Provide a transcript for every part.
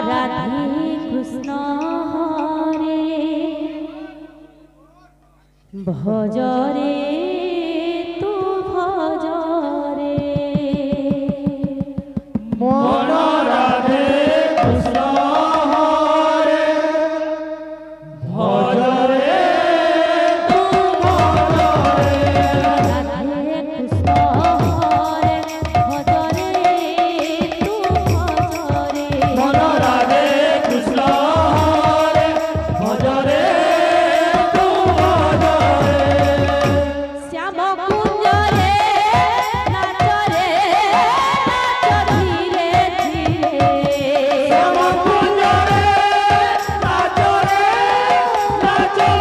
राधे कृष्ण हरे भजरे तू भजरे मन राधे कृष्ण हरे भजरे तू भजरे राधे कृष्ण हरे भजरे तू भजरे मन राधे कृष्ण हरे भजरे तू भजरे श्याम कुंज रे नाच रे नाच धीरे धीरे श्याम कुंज रे नाच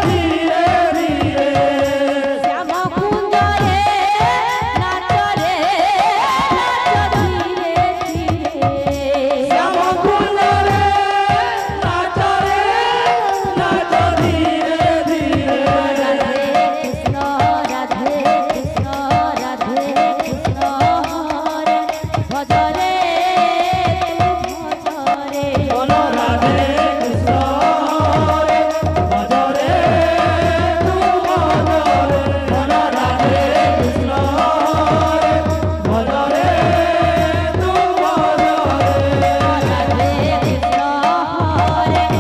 धीरे धीरे श्याम कुंज रे नाच धीरे धीरे श्याम कुंज रे नाच धीरे धीरे राधे कृष्ण राधे कृष्ण राधे कृष्ण हरे भजरे तू भजरे मन राधे कृष्ण हरे भजरे तू भजरे मन राधे कृष्ण हरे भजरे तू भजरे राधे कृष्ण हरे भजरे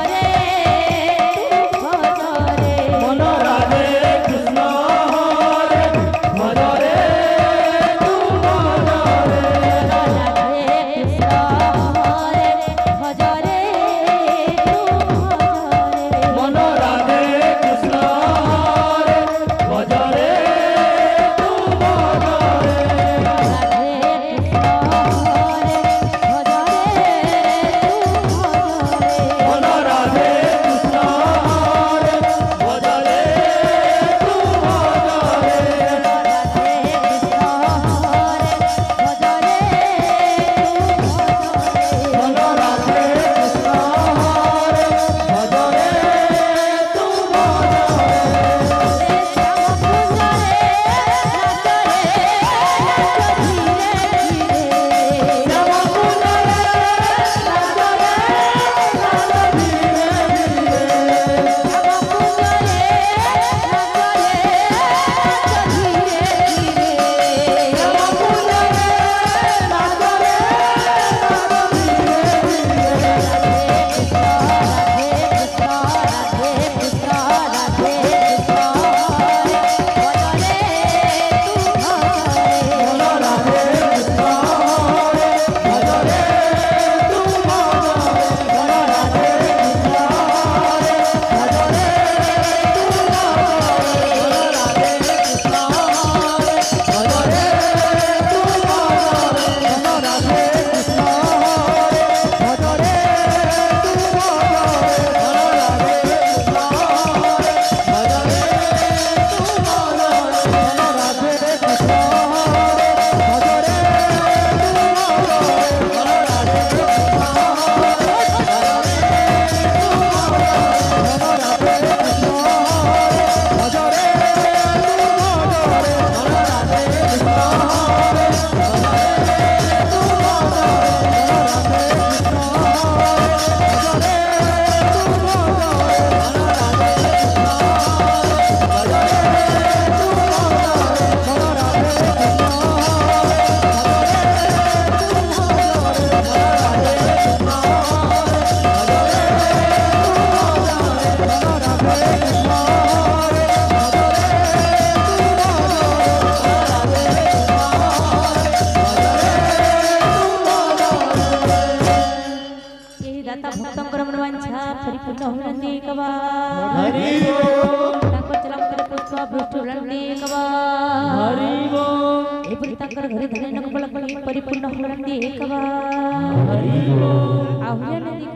तू भजरे मन राधे कृष्ण हरे भजरे तू भजरे राधे कृष्ण हरे भजरे तू भजरे मन राधे कृष्ण हरे भजरे तू भजरे राधे कृष्ण हरे परिपूर्ण हुनंदी कवा हरि बोल तांकर चलम करे पुष्प भ्रष्ट हुनंदी कवा हरि बोल एपरि तांकर घरे धने नकबल परिपूर्ण हुनंदी कवा हरि बोल आहुया नदी